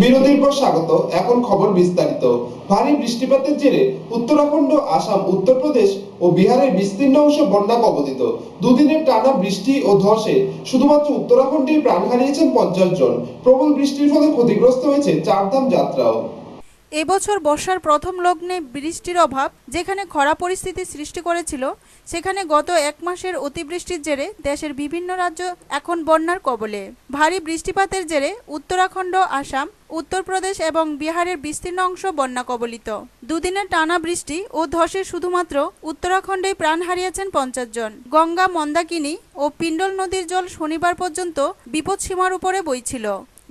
বিরতির পর স্বাগত। এখন খবর বিস্তারিত। ভারী বৃষ্টিপাতের জেরে উত্তরাখণ্ড, আসাম, উত্তরপ্রদেশ ও বিহারের বিস্তীর্ণ অংশ বন্যা কবলিত। দুদিনের টানা বৃষ্টি ও ধসে শুধুমাত্র উত্তরাখণ্ডেই প্রাণ হারিয়েছেন 50 জন। প্রবল বৃষ্টির ফলে ক্ষতিগ্রস্ত হয়েছে চারধাম যাত্রাও। এবছর বর্ষার প্রথম লগ্নে বৃষ্টির অভাব যেখানে খরা পরিস্থিতি সৃষ্টি করেছিল, সেখানে গত এক মাসের অতিবৃষ্টির জেরে দেশের বিভিন্ন রাজ্য এখন বন্যার কবলে। ভারী বৃষ্টিপাতের জেরে উত্তরাখণ্ড, আসাম, উত্তরপ্রদেশ এবং বিহারের বিস্তীর্ণ অংশ বন্যা কবলিত। দুদিনের টানা বৃষ্টি ও ধসে শুধুমাত্র উত্তরাখণ্ডেই প্রাণ হারিয়েছেন 50 জন। গঙ্গা, মন্দাকিনী ও পিণ্ডল নদীর জল শনিবার পর্যন্ত বিপদসীমার উপরে বইছিল।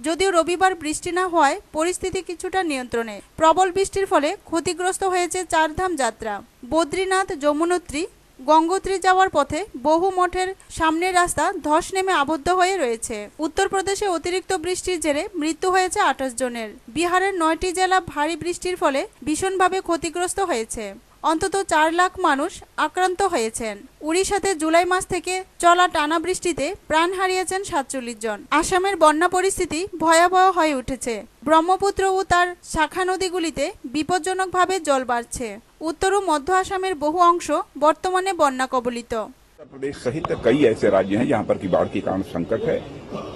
যদিও রবিবার বৃষ্টি না হওয়ায় পরিস্থিতি কিছুটা নিয়ন্ত্রণে। প্রবল বৃষ্টির ফলে ক্ষতিগ্রস্ত হয়েছে চারধাম যাত্রা। বদ্রীনাথ, যমুনোত্রী, গঙ্গোত্রী যাওয়ার পথে বহু মঠের সামনের রাস্তা ধস নেমে আবদ্ধ হয়ে রয়েছে। উত্তরপ্রদেশে অতিরিক্ত বৃষ্টির জেরে মৃত্যু হয়েছে 28 জনের। বিহারের 9টি জেলা ভারী বৃষ্টির ফলে ভীষণভাবে ক্ষতিগ্রস্ত হয়েছে। অন্তত 4 লাখ মানুষ আক্রান্ত হয়েছেন। উড়িষ্যাতে জুলাই মাস থেকে চলা টানা বৃষ্টিতে প্রাণ হারিয়েছেন 47 জন। আসামের বন্যা পরিস্থিতি ভয়াবহ হয়ে উঠেছে। ব্রহ্মপুত্র ও তার শাখা নদীগুলিতে বিপজ্জনকভাবে জল বাড়ছে। উত্তর ও মধ্য আসামের বহু অংশ বর্তমানে বন্যা কবলিত। उत्तर प्रदेश सहित कई ऐसे राज्य हैं जहां पर की बाढ़ के कारण संकट है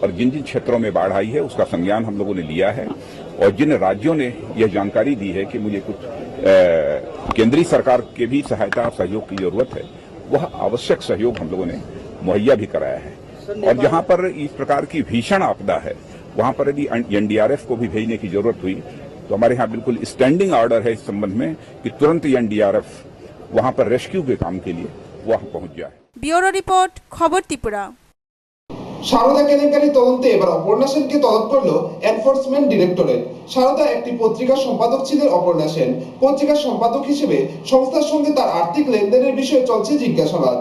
और जिन जिन क्षेत्रों में बाढ़ आई है उसका संज्ञान हम लोगों ने लिया है और जिन राज्यों ने यह जानकारी दी है कि मुझे कुछ केंद्रीय सरकार के भी सहायता और सहयोग की जरूरत है, वह आवश्यक सहयोग हम लोगों ने मुहैया भी कराया है। और जहां पर इस प्रकार की भीषण आपदा है वहां पर यदि एनडीआरएफ को भी भेजने की जरूरत हुई तो हमारे यहाँ बिल्कुल स्टैंडिंग ऑर्डर है इस संबंध में कि तुरंत एनडीआरएफ वहां पर रेस्क्यू के काम के लिए वहां पहुंच जाए। ব্যুরো রিপোর্ট, খবর ত্রিপুরা। সারদা কেলেঙ্কারি তদন্তে এবার অপর্ণা সেনকে তলব করল এনফোর্সমেন্ট ডিরেক্টরেট। সারদা একটি পত্রিকার সম্পাদক ছিলেন অপর্ণা সেন। পত্রিকার সম্পাদক হিসেবে সংস্থার সঙ্গে তার আর্থিক লেনদেনের বিষয়ে চলছে জিজ্ঞাসাবাদ।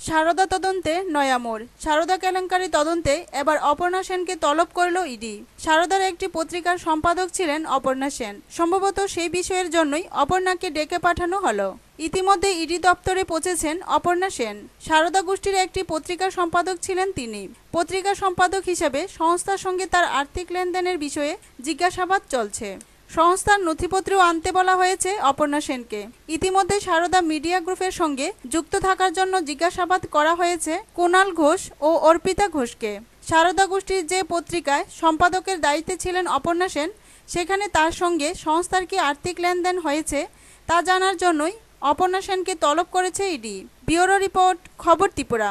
সারদা তদন্তে নয়া মোড়। সারদা কেলেঙ্কারি তদন্তে এবার অপর্ণা সেনকে তলব করল ইডি। সারদার একটি পত্রিকার সম্পাদক ছিলেন অপর্ণা সেন। সম্ভবত সেই বিষয়ের জন্যই অপর্ণাকে ডেকে পাঠানো হলো। ইতিমধ্যে ইডি দপ্তরে পৌঁছেছেন অপর্ণা সেন। সারদা গোষ্ঠীর একটি পত্রিকার সম্পাদক ছিলেন তিনি। পত্রিকার সম্পাদক হিসেবে সংস্থার সঙ্গে তার আর্থিক লেনদেনের বিষয়ে জিজ্ঞাসাবাদ চলছে। সংস্থার নথিপত্রেও আনতে বলা হয়েছে অপর্ণা সেনকে। ইতিমধ্যে সারদা মিডিয়া গ্রুপের সঙ্গে যুক্ত থাকার জন্য জিজ্ঞাসাবাদ করা হয়েছে কুণাল ঘোষ ও অর্পিতা ঘোষকে। সারদা গোষ্ঠীর যে পত্রিকায় সম্পাদকের দায়িত্বে ছিলেন অপর্ণা সেন, সেখানে তার সঙ্গে সংস্থার কি আর্থিক লেনদেন হয়েছে তা জানার জন্যই অপর্ণা সেনকে তলব করেছে ইডি। ব্যুরো রিপোর্ট, খবর ত্রিপুরা।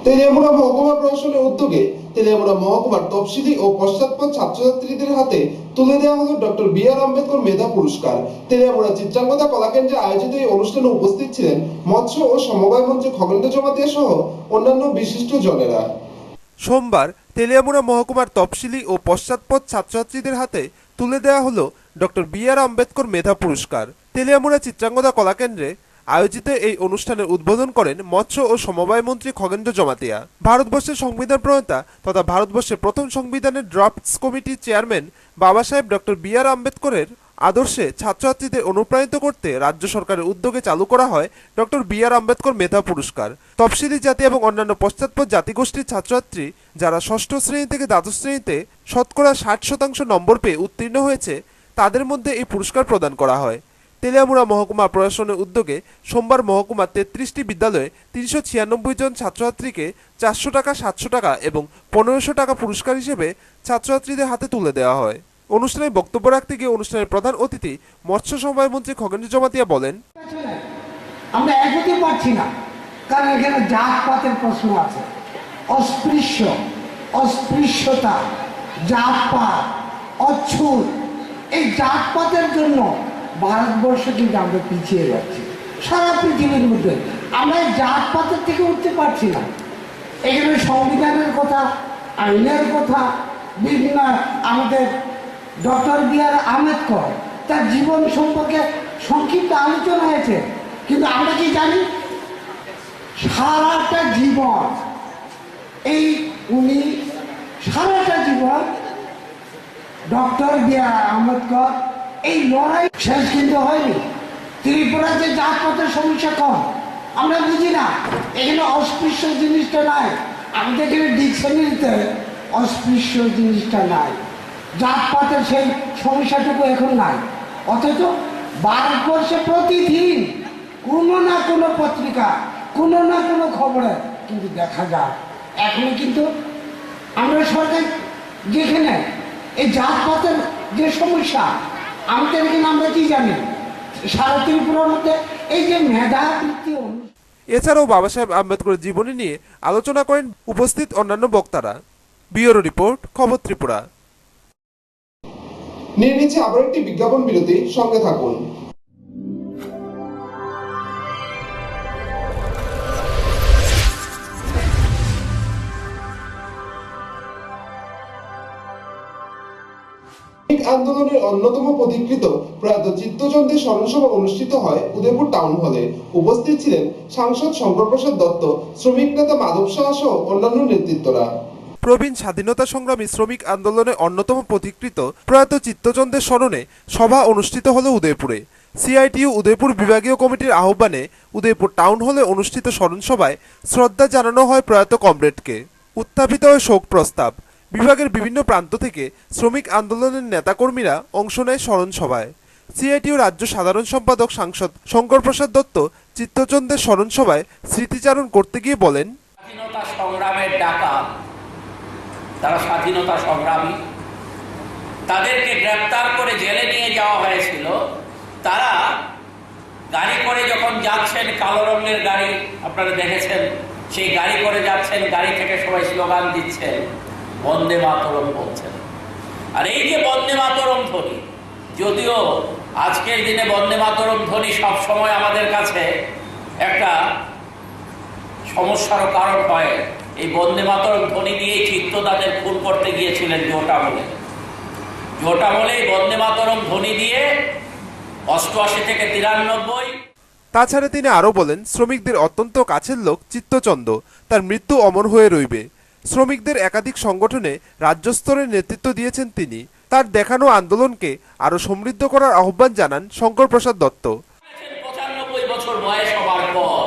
তেলিয়ামুড়া মহকুমা প্রশাসনের উদ্যোগে তেলিয়ামুড়া মহকুমার তফসিলি ও পশ্চাৎপদ ছাত্রছাত্রীদের হাতে তুলে দেওয়া হলো ডক্টর বি.আর. আম্বেদকর মেধা পুরস্কার। তেলিয়ামুড়া চিত্রাঙ্গদা কলাকেন্দ্রে আয়োজিত এই অনুষ্ঠানে উপস্থিত ছিলেন মৎস্য ও সমবায় মন্ত্রী খগেন্দ্র জমাতিয়া সহ অন্যান্য বিশিষ্ট জনেরা। সোমবার তেলিয়ামুড়া মহকুমার তফসিলি ও পশ্চাৎপদ ছাত্রছাত্রীদের হাতে তুলে দেওয়া হলো ডক্টর বি.আর. আম্বেদকর মেধা পুরস্কার। তেলিয়ামুড়া চিত্রাঙ্গদা কলাকেন্দ্রে আয়োজিত এই অনুষ্ঠানের উদ্বোধন করেন মৎস্য ও সমবায় মন্ত্রী খগেন্দ্র জমাতিয়া। ভারতবর্ষের সংবিধান প্রণেতা তথা ভারতবর্ষের প্রথম সংবিধানের ড্রাফটস কমিটির চেয়ারম্যান বাবা সাহেব ডক্টর বি.আর. আম্বেদকরের আদর্শে ছাত্রছাত্রীদের অনুপ্রাণিত করতে রাজ্য সরকারের উদ্যোগে চালু করা হয় ডক্টর বি.আর. আম্বেদকর মেধা পুরস্কার। তফসিলি জাতি এবং অন্যান্য পশ্চাৎপদ জাতিগোষ্ঠীর ছাত্রছাত্রী যারা ষষ্ঠ শ্রেণী থেকে দ্বাদশ শ্রেণীতে শতকরা 60% নম্বর পেয়ে উত্তীর্ণ হয়েছে, তাদের মধ্যে এই পুরস্কার প্রদান করা হয়। তেলিয়ামুড়া মহকুমা প্রশাসনের উদ্যোগে সোমবার মহকুমার 33টি বিদ্যালয়ে 396 জন ছাত্রছাত্রীকে 400 টাকা, 700 টাকা এবং 1500 টাকা পুরস্কার হিসেবে ছাত্রছাত্রীদের হাতে তুলে দেওয়া হয়। অনুষ্ঠানে বক্তব্য রাখতে গিয়ে অনুষ্ঠানের প্রধান অতিথি মৎস্য সমবায় মন্ত্রী খগেন্দ্র জমাতিয়া বলেন, আমরা এগোতে পারছি না কারণ এখানে জাতপাতের প্রশ্ন আছে। অস্পৃশ্যতা, জাতপাত, অচ্ছুত, এই জাতপাতের জন্য ভারতবর্ষ কিন্তু আমরা পিছিয়ে যাচ্ছি। সারা পৃথিবীর মধ্যে আমরা জাতপাতের থেকে উঠতে পারছি না। এখানে সংবিধানের কথা, আইনের কথা, বিভিন্ন আমাদের ডক্টর বি.আর. আম্বেদকর তার জীবন সম্পর্কে সংক্ষিপ্ত আলোচনা হয়েছে, কিন্তু আমরা কি জানি সারাটা জীবন উনি সারাটা জীবন ডক্টর বি.আর. আম্বেদকর এই লড়াই শেষ কিন্তু হয়নি। ত্রিপুরাতে জাতপাতের সমস্যা কম, আমরা বুঝি না। এখানে অস্পৃশ্য জিনিসটা নাই, আমাদের এখানে ডিকশনারিতে অস্পৃশ্য জিনিসটা নাই। জাতপাতের সেই সমস্যাটুকু এখন নাই। অথচ ভারতবর্ষে প্রতিদিন কোনো না কোনো পত্রিকা, কোনো না কোনো খবরে কিন্তু দেখা যায় এখনো কিন্তু আমরা সরকার যেখানে এই জাতপাতের যে সমস্যা, আমাদের এখানে আমরা কি জানি সারা ত্রিপুরার মধ্যে এই যে মেধাবৃত্তি এছাড়াও বাবা সাহেব আম্বেদকরের জীবনী নিয়ে আলোচনা করেন উপস্থিত অন্যান্য বক্তারা। ব্যুরো রিপোর্ট, খবর ত্রিপুরা। নিয়ে নিচ্ছে আবার একটি বিজ্ঞাপন বিরতি, সঙ্গে থাকুন। আন্দোলনের অন্যতম পথিকৃত প্রয়াত চিত্তচন্দ্রের স্মরণসভা অনুষ্ঠিত হয় উদয়পুর টাউন হলে। উপস্থিত ছিলেন সাংসদ শঙ্কর প্রসাদ দত্ত, শ্রমিক নেতা মাধব সাহা সহ অন্যান্য নেতৃত্বরা। প্রবীণ স্বাধীনতা সংগ্রামী শ্রমিক আন্দোলনের অন্যতম পথিকৃত প্রয়াত চিত্তচন্দ্রের স্মরণে সভা অনুষ্ঠিত হলো উদয়পুরে। সিআইটিইউ উদয়পুর বিভাগীয় কমিটির আহ্বানে উদয়পুর টাউন হলে অনুষ্ঠিত স্মরণসভায় শ্রদ্ধা জানানো হয় প্রয়াত কমরেডকে। উত্থাপিত হয় শোক প্রস্তাব। বিভাগের বিভিন্ন প্রান্ত থেকে শ্রমিক আন্দোলনের নেতাকর্মীরা অংশ নেয় স্মরণসভায়। সিআইটিইউ রাজ্য সাধারণ সম্পাদক সাংসদ শঙ্কর প্রসাদ দত্ত চিত্তচন্দ্রের স্মরণসভায় স্মৃতিচারণ করতে গিয়ে বলেন, স্বাধীনতা সংগ্রামের ডাকা, তারা স্বাধীনতা সংগ্রামী, তাদেরকে গ্রেপ্তার করে জেলে নিয়ে যাওয়া হয়েছিল। তারা গাড়ি করে যখন যাচ্ছেন, কালো রঙের গাড়ি আপনারা দেখেছেন, সেই গাড়ি করে যাচ্ছেন, গাড়ি থেকে সবাই স্লোগান দিচ্ছেন, বন্দে মাতরম বলছেন। আর এই যে বন্দে মাতরম ধ্বনি, যদিও আজকের দিনে বন্দে মাতরম ধ্বনি সবসময় আমাদের কাছে একটা সমস্যারও কারণ হয়। এই বন্দে মাতরম ধ্বনি দিয়েই চিত্তদাদের খুন করতে গিয়েছিলেন জোটামলে এই বন্দে মাতরম ধ্বনি দিয়ে 88 থেকে 93। তাছাড়া তিনি আরও বলেন, শ্রমিকদের অত্যন্ত কাছের লোক চিত্তচন্দ্র, তার মৃত্যু অমর হয়ে রইবে। শ্রমিকদের একাধিক সংগঠনে রাজ্য স্তরের নেতৃত্ব দিয়েছেন তিনি। তার দেখানো আন্দোলনকে আরো সমৃদ্ধ করার আহ্বান জানান শঙ্কর প্রসাদ দত্ত। 95 বছর বয়স হবার পর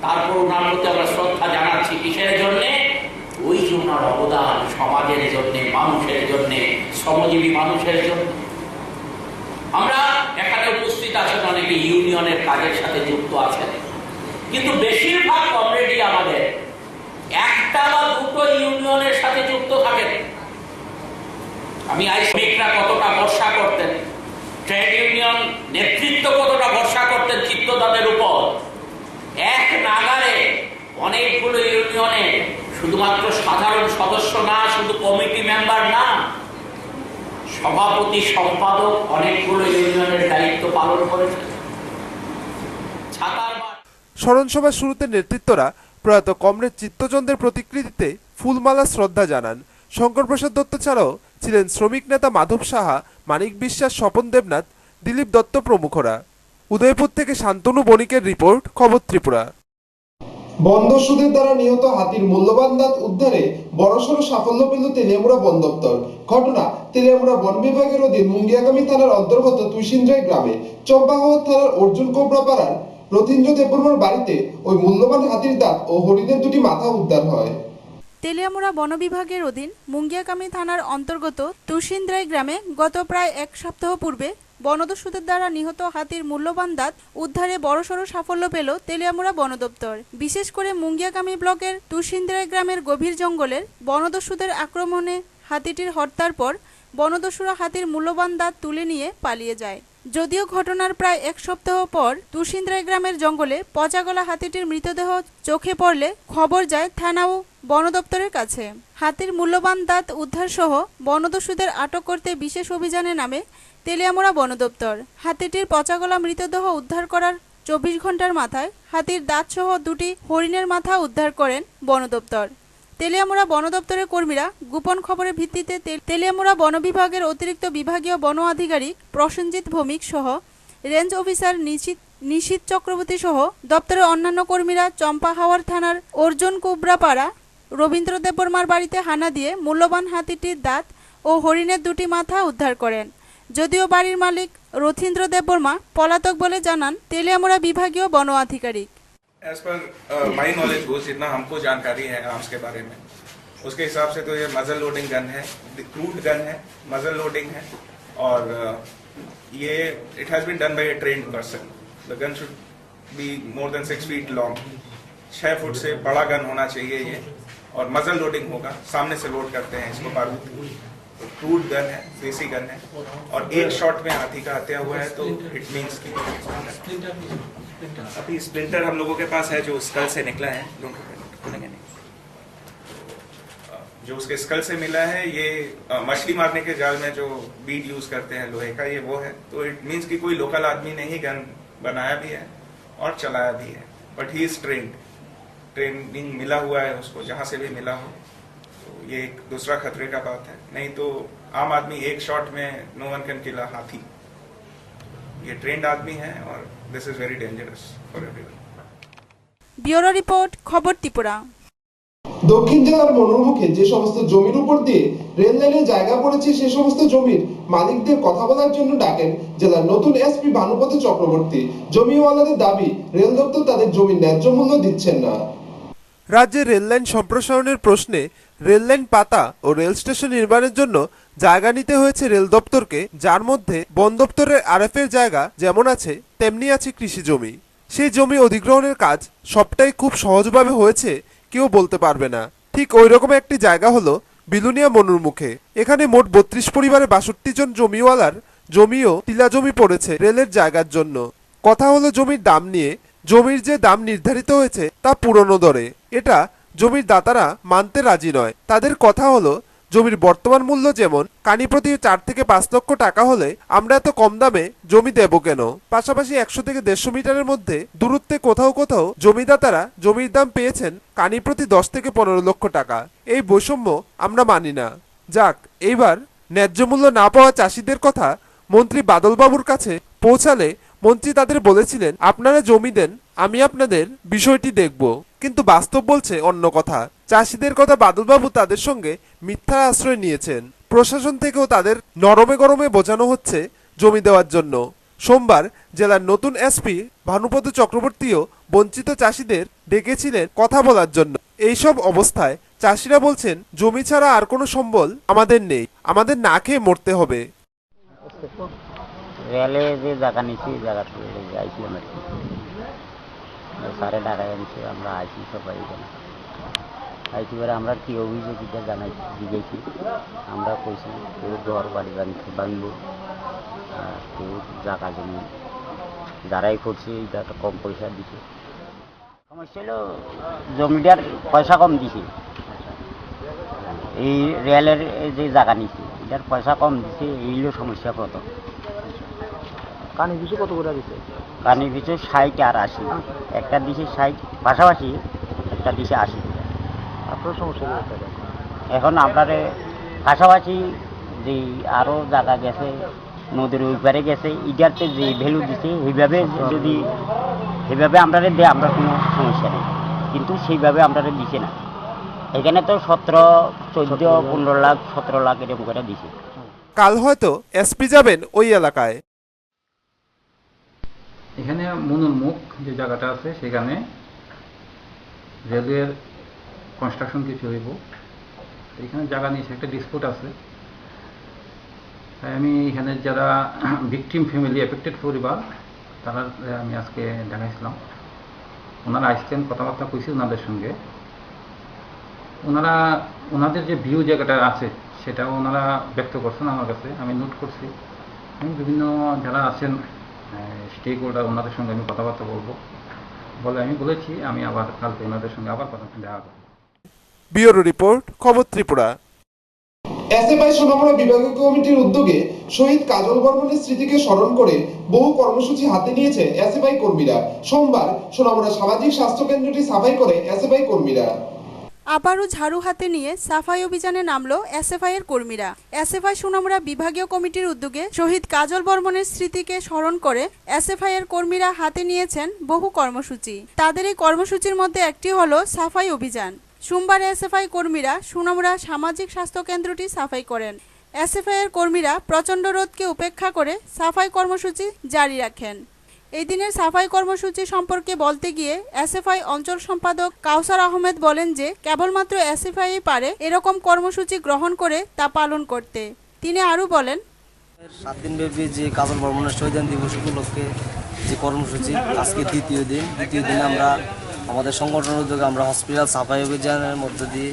তারপর ওনার প্রতি আমরা শ্রদ্ধা জানাচ্ছি। কিসের জন্য? ওই যে ওনার অবদান সমাজের জন্য, মানুষের জন্য, শ্রমজীবী মানুষের জন্য। আমরা এখানে উপস্থিত আছেন অনেকে ইউনিয়নের কাজের সাথে যুক্ত আছেন, কিন্তু বেশিরভাগ কমরেডই আমাদের একটা বা দুটো ইউনিয়নের সাথে যুক্ত থাকেন। আমি শ্রমিকরা কতটা ভরসা করতেন, ট্রেড ইউনিয়ন নেতৃত্ব কতটা ভরসা করতেন চিত্তদাদের উপর। এক নাগারে অনেকগুলো ইউনিয়নে শুধুমাত্র সাধারণ সদস্য না, শুধু কমিটি মেম্বার না, সভাপতি সম্পাদক অনেকগুলো ইউনিয়নের দায়িত্ব পালন করেছেন। স্মরণসভার শুরুতে নেতৃত্বরা প্রয়াত কমরেড চিত্তচন্দ্রের প্রতিকৃতিতে ফুলমালা শ্রদ্ধা জানান। শঙ্কর প্রসাদ দত্ত ছাড়াও ছিলেন শ্রমিক নেতা মাধব সাহা, মানিক বিশ্বাস, স্বপন দেবনাথ, দিলীপ দত্ত প্রমুখরা। উদয়পুর থেকে শান্তনু বণিকের রিপোর্ট, খবর ত্রিপুরা। বন্ধ সুদের দ্বারা নিহত হাতির মূল্যবান দাঁত উদ্ধারে বড়সড় সাফল্য পেল তেলিয়ামুড়া বন দপ্তর। ঘটনা তেলিয়ামুড়া বন বিভাগের অধীন মুঙ্গিয়াকামী থানার অন্তর্গত তুইসিন্দ্রাই গ্রামে চম্পাহাওয়ার থানার অর্জুন কোবরা পাড়ার রথীন্দ্র দেববর্মার বাড়িতে ওই মূল্যবান হাতির দাঁত ও হরিণের দুটি মাথা উদ্ধার হয়। তেলিয়ামুড়া বন বিভাগের অধীন মুঙ্গিয়াকামী থানার অন্তর্গত তুষিন্দ্রাই গ্রামে গত প্রায় এক সপ্তাহ পূর্বে বনদস্যুদের দ্বারা নিহত হাতির মূল্যবান দাঁত উদ্ধারে বড়সড় সাফল্য পেল তেলিয়ামুড়া বন দপ্তর। বিশেষ করে মুঙ্গিয়াকামী ব্লকের তুষিন্দ্রাই গ্রামের গভীর জঙ্গলের বনদস্যুদের আক্রমণে হাতিটির হত্যার পর বনদস্যুরা হাতির মূল্যবান দাঁত তুলে নিয়ে পালিয়ে যায়। যদিও ঘটনার প্রায় এক সপ্তাহ পর তুষিন্দ্রাই গ্রামের জঙ্গলে পচাগলা হাতিটির মৃতদেহ চোখে পড়লে খবর যায় থানা ও বন দপ্তরের কাছে। হাতির মূল্যবান দাঁত উদ্ধার সহ বনদস্যুদের আটক করতে বিশেষ অভিযানে নামে তেলিয়ামুড়া বন দপ্তর। হাতিটির পচাগলা মৃতদেহ উদ্ধার করার 24 ঘন্টার মাথায় হাতির দাঁত সহ দুটি হরিণের মাথা উদ্ধার করেন বন দপ্তর। তেলিয়ামুড়া বন দপ্তরের কর্মীরা গোপন খবরের ভিত্তিতে তেলিয়ামুড়া বন বিভাগের অতিরিক্ত বিভাগীয় বন আধিকারিক প্রসেনজিৎ ভৌমিক সহ রেঞ্জ অফিসার নিশীথ চক্রবর্তী সহ দপ্তরের অন্যান্য কর্মীরা চম্পাহাওয়ার থানার অর্জুন কোবরাপাড়া রবীন্দ্র দেববর্মার বাড়িতে হানা দিয়ে মূল্যবান হাতিটির দাঁত ও হরিণের দুটি মাথা উদ্ধার করেন। যদিও বাড়ির মালিক রথীন্দ্র দেববর্মা পলাতক বলে জানান তেলিয়ামুড়া বিভাগীয় বন আধিকারিক। As per my knowledge goes, जितना हमको जानकारी है आर्म्स के बारे में, उसके हिसाब से तो ये मजल लोडिंग गन है, क्रूड गन है, मजल लोडिंग है और ये it has been done by a trained person. The gun should be more than 6 feet long, 6 foot से बड़ा गन होना चाहिए ये, और मजल लोडिंग होगा, सामने से लोड करते हैं इसको बारूद। तो क्रूड गन है, देसी गन है और एक शॉट में हाथी का हत्या हुआ है, तो इट मीन्स की अभी स्प्लिंटर हम लोगों के पास है जो स्कल से निकला है, जो उसके स्कल से मिला है, ये मछली मारने के जाल में जो बीड यूज करते हैं लोहे का, ये वो है। तो इट मीन्स कि कोई लोकल आदमी ने ही गन बनाया भी है और चलाया भी है, बट ही इज ट्रेनिंग मिला हुआ है उसको, जहां से भी मिला हो। तो ये एक दूसरा खतरे का बात है, नहीं तो आम आदमी एक शॉट में नो वन कैन किल अ हाथी। ये ट्रेंड आदमी है और this is very dangerous for everyone. Bureau report, খবর ত্রিপুরা। দক্ষিণ জেলার মনোরমুখে যে সমস্ত জমির উপর দিয়ে রেল লাইনের জায়গা পড়েছে সে সমস্ত জমির মালিকদের কথা বলার জন্য ডাকেন জেলার নতুন এসপি ভানুপতি চক্রবর্তী। জমিওয়ালাদের দাবি রেল দপ্তর তাদের জমির ন্যায্য মূল্য দিচ্ছেন না। রাজ্যে রেললাইন সম্প্রসারণের প্রশ্নে রেললাইন পাতা ও রেল স্টেশন নির্মাণের জন্য জায়গা নিতে হয়েছে রেল দপ্তরকে, যার মধ্যে বন দপ্তরের আরএফের জায়গা যেমন আছে তেমনি আছে কৃষি জমি। সেই জমি অধিগ্রহণের কাজ সবটাই খুব সহজভাবে হয়েছে কেউ বলতে পারবে না। ঠিক ওই রকম একটি জায়গা হলো বিলুনিয়া মনুরমুখে। এখানে মোট 32 পরিবারে 62 জন জমিওয়ালার জমিও টিলা জমি পড়েছে রেলের জায়গার জন্য। কথা হলো জমির দাম নিয়ে। জমির যে দাম নির্ধারিত হয়েছে তা পুরনো দরে, এটা জমির দাতারা মানতে রাজি নয়। তাদের কথা হলো জমির বর্তমান মূল্য যেমন কানি প্রতি 4 থেকে 5 লক্ষ টাকা হলে আমরা এত কম দামে জমি দেব কেন? পাশাপাশি 100 থেকে 150 মিটারের মধ্যে দূরত্বে কোথাও কোথাও জমিদাতারা জমির দাম পেয়েছেন কানি প্রতি 10 থেকে 15 লক্ষ টাকা। এই বৈষম্য আমরা মানি না। যাক, এইবার ন্যায্য মূল্য না পাওয়া চাষিদের কথা মন্ত্রী বাদলবাবুর কাছে পৌঁছালে মন্ত্রী তাদের বলেছিলেন, আপনারা জমি দেন, আমি আপনাদের বিষয়টি দেখব। কিন্তু বাস্তব বলছে অন্য কথা। চাষিদের কথা বাদলবাবু তাদের সঙ্গে মিথ্যা আশ্রয় নিয়েছেন। প্রশাসন থেকেও তাদের নরমে গরমে বোঝানো হচ্ছে জমি দেওয়ার জন্য। সোমবার জেলার নতুন এসপি ভানুপতি চক্রবর্তীও বঞ্চিত চাষিদের ডেকেছিলেন কথা বলার জন্য। এইসব অবস্থায় চাষিরা বলছেন, জমি ছাড়া আর কোনো সম্বল আমাদের নেই, আমাদের না খেয়ে মরতে হবে। রেলে যে জায়গা নিচ্ছি জায়গাতে আইছিলাম আর কি, সারে ঢাকায় আনছে, আমরা আইছি সবাই এখানে আইছি পরে আমরা কি অভিযোগ এটা জানাইছি, জিজ্ঞেছি। আমরা কইছি কেউ ঘর বাড়ি বানবো, কেউ জায়গা জমি যারাই করছে এটা তো কম পয়সা দিছে। সমস্যা হলো জমিটার পয়সা কম দিছে, এই রেলের যে জায়গা নিচ্ছে এটার পয়সা কম দিছে, এইগুলো সমস্যা। প্রথম কানি পিছু কত করে দিচ্ছে? কানি পিছু 60 আর 80, একটা দিছে 60, পাশাপাশি একটা দিছে 80। আপনার সমস্যা এখন আপনার পাশাপাশি যে আরও জায়গা গেছে নদীর ওই পারে গেছে, এটাতে যে ভ্যালু দিছে সেইভাবে যদি সেইভাবে আমরা দেয় আমরা কোনো সমস্যা নেই, কিন্তু সেইভাবে আমরা দিছে না। এখানে তো 17, 14, 15 লাখ 17 লাখ এরকম করে দিছে। কাল হয়তো এসপি যাবেন ওই এলাকায়। এখানে মনুরমুখ যে জায়গাটা আছে সেখানে রেলওয়ের কনস্ট্রাকশন কিছু হইব, এখানে জায়গা নিয়েছে, একটা ডিসপুট আছে। তাই আমি এখানে যারা ভিকটিম ফ্যামিলি এফেক্টেড পরিবার তারা আমি আজকে দেখাইছিলাম। ওনারা আসছেন, কথাবার্তা কইছি ওনাদের সঙ্গে। ওনাদের যে ভিউ জায়গাটা আছে সেটাও ওনারা ব্যক্ত করছেন আমার কাছে, আমি নোট করছি। আমি বিভিন্ন যারা আছেন স্টেক হোল্ডার ওনাদের সঙ্গে আমি কথাবার্তা বলবো বলে আমি বলেছি, আমি আবার কালকে ওনাদের সঙ্গে আবার কথা দেখা করব। ব্যুরো রিপোর্ট, খবর ত্রিপুরা। এসএফআই সোনামুড়া বিভাগীয় কমিটির উদ্যোগে শহীদ কাজল বর্মনের স্মৃতিকে স্মরণ করে বহু কর্মসূচি হাতে নিয়েছে এসএফআই কর্মীরা। সোমবার সোনামুড়া সামাজিক স্বাস্থ্য কেন্দ্রটি সাফাই করে এসএফআই কর্মীরা। আবারও ঝাড়ু হাতে নিয়ে সাফাই অভিযানে নামলো এসএফআই এর কর্মীরা। এসএফআই সোনামুড়া বিভাগীয় কমিটির উদ্যোগে শহীদ কাজল বর্মনের স্মৃতিকে স্মরণ করে এসএফআই এর কর্মীরা হাতে নিয়েছেন বহু কর্মসূচি। তাদের এই কর্মসূচির মধ্যে একটি হলো সাফাই অভিযান। সোমবার এসএফআই কর্মীরা সোনামুড়া সামাজিক স্বাস্থ্য কেন্দ্রটি সাফাই করেন। এসএফআই এর কর্মীরা প্রচণ্ড রোদকে উপেক্ষা করে সাফাই কর্মসূচি জারি রাখেন। এই দিনের সাফাই কর্মসূচি সম্পর্কে বলতে গিয়ে এসএফআই অঞ্চল সম্পাদক কাউসার আহমেদ বলেন যে কেবলমাত্র এসএফআই পারে এরকম কর্মসূচি গ্রহণ করে তা পালন করতে। তিনি আরও বলেন, 7 দিনব্যাপী যে কাজল বর্মনের শহীদ দিবস উপলক্ষে যে কর্মসূচি আজকে দ্বিতীয় দিনে আমরা আমাদের সংগঠনের উদ্যোগে আমরা হসপিটাল সাফাই অভিযানের মধ্য দিয়ে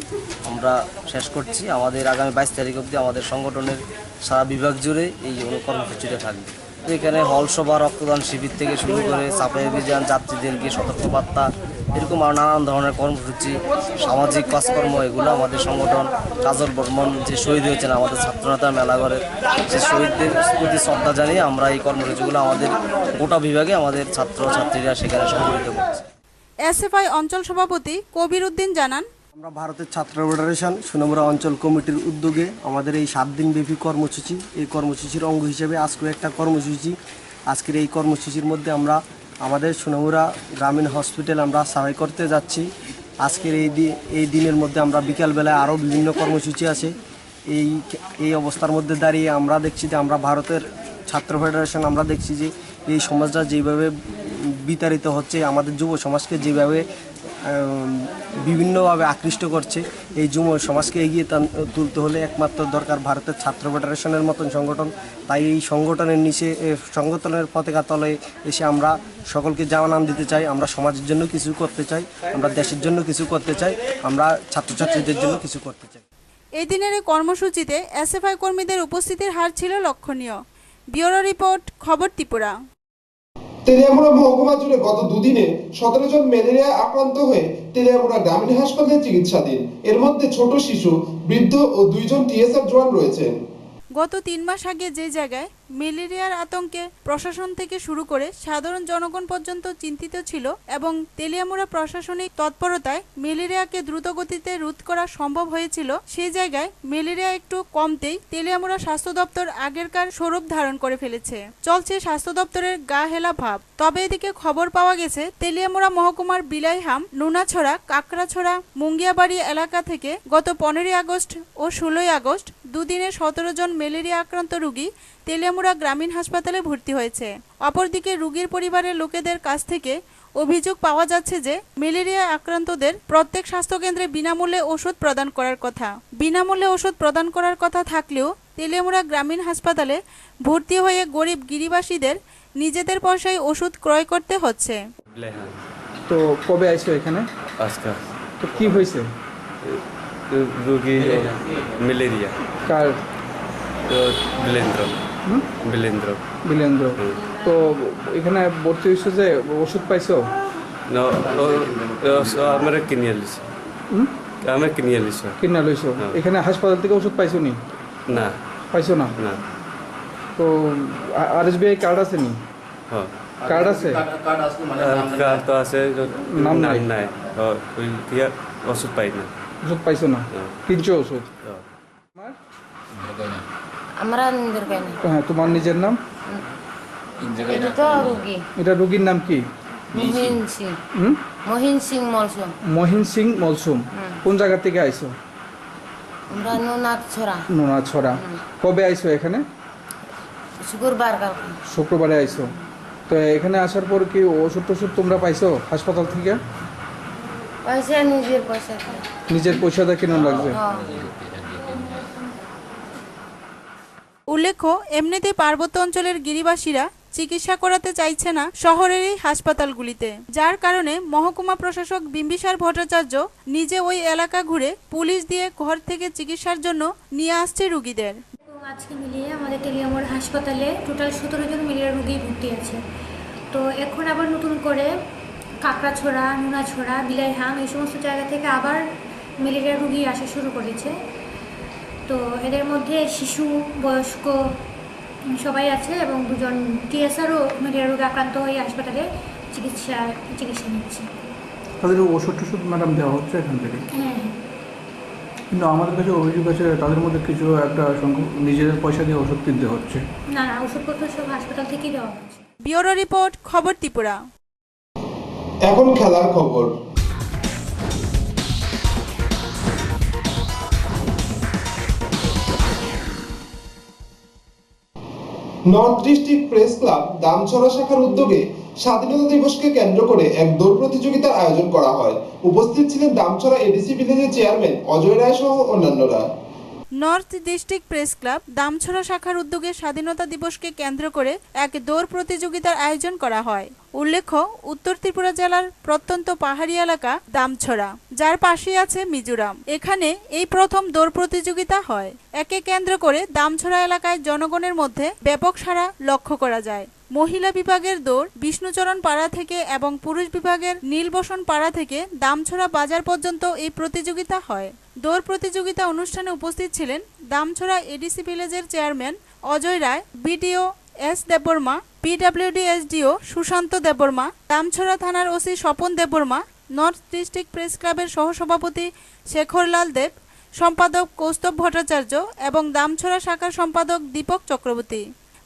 আমরা শেষ করছি। আমাদের আগামী 22 তারিখ অবধি আমাদের সংগঠনের সারা বিভাগ জুড়ে এই কর্মসূচিটা থাকবে। এখানে হল সভা, রক্তদান শিবির থেকে শুরু করে সাফাই অভিযান, যাত্রীদেরকে সতর্কবার্তা, এরকম আরও নানান ধরনের কর্মসূচি, সামাজিক কাজকর্ম, এগুলো আমাদের সংগঠন কাজল বর্মন যে শহীদ হয়েছেন আমাদের ছাত্রনেতা মেলাঘরের যে শহীদদের প্রতি শ্রদ্ধা জানিয়ে আমরা এই কর্মসূচিগুলো আমাদের গোটা বিভাগে আমাদের ছাত্রছাত্রীরা সেখানে সংগঠিত করছে। এসএফআই অঞ্চল সভাপতি কবির উদ্দিন জানান, আমরা ভারতের ছাত্র ফেডারেশন সুনামুড়া অঞ্চল কমিটির উদ্যোগে আমাদের এই 7 দিনব্যাপী কর্মসূচি, এই কর্মসূচির অঙ্গ হিসেবে আজকে একটা কর্মসূচি। আজকের এই কর্মসূচির মধ্যে আমরা আমাদের সুনামুড়া গ্রামীণ হসপিটাল আমরা সাফাই করতে যাচ্ছি। আজকের এই দিনের মধ্যে আমরা বিকালবেলায় আরও বিভিন্ন কর্মসূচি আছে। এই অবস্থার মধ্যে দাঁড়িয়ে আমরা দেখছি যে আমরা ভারতের ছাত্র ফেডারেশন আমরা দেখছি যে এই সমাজটা যেভাবে বিতাড়িত হচ্ছে, আমাদের যুব সমাজকে যেভাবে বিভিন্নভাবে আকৃষ্ট করছে, এই যুব সমাজকে এগিয়ে তুলতে হলে একমাত্র দরকার ভারতের ছাত্র ফেডারেশনের মতন সংগঠন। তাই এই সংগঠনের নিচে সংগঠনের পতাকা তলে এসে আমরা সকলকে জানান দিতে চাই, আমরা সমাজের জন্য কিছু করতে চাই, আমরা দেশের জন্য কিছু করতে চাই, আমরা ছাত্রছাত্রীদের জন্য কিছু করতে চাই। এই দিনের এই কর্মসূচিতে এসএফআই কর্মীদের উপস্থিতির হার ছিল লক্ষণীয়। ব্যুরো রিপোর্ট, খবর ত্রিপুরা। তেলিয়ামুড়া মহকুমা জুড়ে গত দুদিনে 17 জন ম্যালেরিয়া আক্রান্ত হয়ে তেলিয়ামুড়া গ্রামীণ হাসপাতালে চিকিৎসাধীন। এর মধ্যে ছোট শিশু, বৃদ্ধ ও 2 জন টিএসআর জওয়ান রয়েছেন। গত 3 মাস আগে যে জায়গায় ম্যালেরিয়ার আতঙ্কে প্রশাসন থেকে শুরু করে সাধারণ জনগণ পর্যন্ত চিন্তিত ছিল এবং তেলিয়ামুড়া প্রশাসনিক তৎপরতায় ম্যালেরিয়াকে দ্রুতগতিতে রোধ করা সম্ভব হয়েছিল, সেই জায়গায় ম্যালেরিয়া একটু কমতেই তেলিয়ামুড়া স্বাস্থ্য দপ্তর আগেরকার স্বরূপ ধারণ করে ফেলেছে। চলছে স্বাস্থ্য দপ্তরের গা হেলা ভাব। তবে এদিকে খবর পাওয়া গেছে তেলিয়ামুড়া মহকুমার বিলাইহাম, নুনাছড়া, কাকড়াছড়া, মুঙ্গিয়াবাড়ি এলাকা থেকে গত 15 আগস্ট ও 16 আগস্ট দুদিনে 17 জন ম্যালেরিয়া আক্রান্ত রোগী তেলিয়ামুড়া গ্রামীণ হাসপাতালে ভর্তি হয়েছে। অপরদিকে রোগীর পরিবারের লোকেদের কাছ থেকে অভিযোগ পাওয়া যাচ্ছে যে ম্যালেরিয়া আক্রান্তদের প্রত্যেক স্বাস্থ্যকেন্দ্রে বিনামূল্যে ওষুধ প্রদান করার কথা। বিনামূল্যে ওষুধ প্রদান করার কথা থাকলেও তেলিয়ামুড়া গ্রামীণ হাসপাতালে ভর্তি হয়ে গরিব গিরিবাসীদের নিজেদের পয়সায় ওষুধ ক্রয় করতে হচ্ছে। তো কবে আইছো এখানে? আজকে। তো কি হয়েছে? রোগী ম্যালেরিয়া। কার? বিলেন্দ্র। তো এখানে ভর্তি হয়েছে যে ওষুধ পাইছো? না, আমরা কিনে আনিছি। আমরা কিনে লইছো। এখানে হাসপাতাল থেকে ওষুধ পাইছো নি? না, পাইছো না। তো আরএসবিআই কার্ড আছে নি? হ্যাঁ, কার্ড আছে। কার্ড তো আছে, নাম নাই। ওই ওষুধ পাই না। ওষুধ পাইছো না? কিনছো ওষুধ? আমরা নিজের গায়ে। হ্যাঁ, তোমার নিজের নাম? এটা তো রোগী। এটা রোগীর নাম কি? মহিন সিং মলসুম। মহিন সিং মলসুম। কোন জায়গা থেকে আইছো? আমরা নোনাছড়া। কবে আইছো এখানে? শুক্রবারে আইছো। তো এখানে আসার পর কি ওষুধ টষুধ তোমরা পাইছো হাসপাতাল থেকে? নিজের পয়সা দিয়ে কেন লাগছে? উল্লেখ্য, এমনিতেই পার্বত্য অঞ্চলের গিরিবাসীরা চিকিৎসা করাতে চাইছে না শহরেরই হাসপাতালগুলিতে, যার কারণে মহকুমা প্রশাসক বিম্বিসার ভট্টাচার্য নিজে ওই এলাকা ঘুরে পুলিশ দিয়ে ঘর থেকে চিকিৎসার জন্য নিয়ে আসছে রোগীদের। আজকে মিলিয়ে আমাদের তেলিয়ামুড়া হাসপাতালে টোটাল 17 জন ম্যালেরিয়া রোগী ভর্তি আছে। তো এখন আবার নতুন করে কাকড়াছড়া, নুনাছড়া, বিলাইহাম এই সমস্ত জায়গা থেকে আবার ম্যালেরিয়া রোগী আসা শুরু করেছে। তো এদের মধ্যে শিশু, বয়স্ক সবাই আছে এবং 2 জন টিএসআরও ম্যালেরিয়া রোগে আক্রান্ত হয়ে হাসপাতালে চিকিৎসা নিচ্ছে। তাদের ওষুধ টষুধ ম্যাডাম দেওয়া হচ্ছে এখান থেকে? হ্যাঁ, কিন্তু আমাদের কাছে অভিযোগ আছে তাদের মধ্যে কিছু একটা নিজেদের পয়সা দিয়ে ওষুধ কিনতে হচ্ছে। না, ওষুধপত্র সব হাসপাতাল থেকেই দেওয়া হচ্ছে। ব্যুরো রিপোর্ট, খবর ত্রিপুরা। এখন খেলার খবর। North district press club Damchhara শাখার উদ্যোগে স্বাধীনতা দিবসকে কেন্দ্র করে এক দৌড় প্রতিযোগিতার আয়োজন করা হয়। উপস্থিত ছিলেন দামছড়া এডিসি ভিলেজের চেয়ারম্যান অজয় রায় সহ অন্যান্যরা। North district press club Damchhara শাখার উদ্যোগে স্বাধীনতা দিবসকে কেন্দ্র করে এক দৌড় প্রতিযোগিতার আয়োজন করা হয়। উল্লেখ্য, উত্তর ত্রিপুরা জেলার প্রত্যন্ত পাহাড়ি এলাকা দামছড়া, যার পাশেই আছে মিজোরাম। এখানে এই প্রথম দৌড় প্রতিযোগিতা হয়। একে কেন্দ্র করে দামছড়া এলাকায় জনগণের মধ্যে ব্যাপক সাড়া লক্ষ্য করা যায়। মহিলা বিভাগের দৌড় বিষ্ণুচরণ পাড়া থেকে এবং পুরুষ বিভাগের নীলবসন পাড়া থেকে দামছড়া বাজার পর্যন্ত এই প্রতিযোগিতা হয়। দৌড় প্রতিযোগিতা অনুষ্ঠানে উপস্থিত ছিলেন দামছড়া এডিসি ভিলেজের chairman Ajay Roy, BDO S Debbarma, PWD SDO Sushanta Debbarma, Damchhara থানার OC Swapan Debbarma, north district press ক্লাবের সহসভাপতি শেখরলাল দেব, সম্পাদক কৌস্তব ভট্টাচার্য এবং দামছড়া শাখার সম্পাদক দীপক চক্রবর্তী।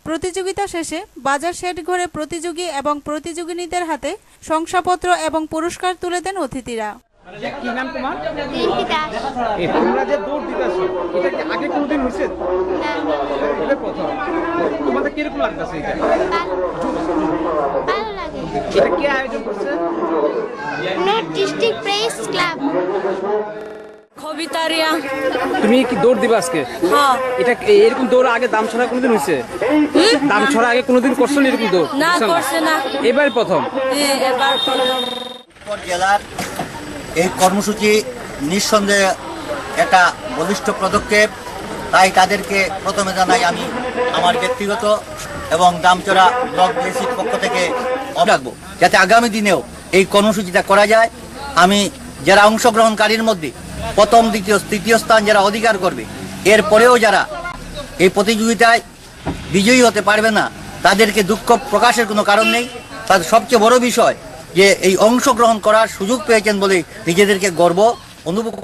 প্রতিযোগিতা শেষে বাজার শেড ঘরে প্রতিযোগী এবং প্রতিযোগিনীদের হাতে শংসাপত্র এবং পুরস্কার তুলে দেন অতিথিরা। কি নাম তোমার? এই তোমরা যে দৌড় দিতেছো, এটা কি আগে কোনোদিন হয়েছে? না, এটা প্রথম। তোমাদের কিরকম লাগতেছে এটা? ভালো লাগে। এটা কে আয়োজন করছে? North district press club. কবিতারিয়া। তুমি কি দৌড় দিবা আজকে? হ্যাঁ। এটা এরকম দৌড় আগে দামছড়া কোনোদিন হয়েছে? দামছড়া আগে কোনোদিন করছো না এরকম দৌড়? না, করছে না। এবার প্রথম। এবার জেলার এই কর্মসূচি নিঃসন্দেহে একটা বলিষ্ঠ পদক্ষেপ। তাই তাদেরকে প্রথমে জানাই আমি আমার ব্যক্তিগত এবং দামচড়া ব্লক ডিএসির পক্ষ থেকে রাখবো, যাতে আগামী দিনেও এই কর্মসূচিটা করা যায়। আমি যারা অংশগ্রহণকারীর মধ্যে প্রথম, দ্বিতীয়, তৃতীয় স্থান যারা অধিকার করবে, এরপরেও যারা এই প্রতিযোগিতায় বিজয়ী হতে পারবে না, তাদেরকে দুঃখ প্রকাশের কোনো কারণ নেই। তাদের সবচেয়ে বড় বিষয় যে এই অংশগ্রহণ করার সুযোগ পেয়েছেন বলে নিজেদেরকে গর্ব অনুভব।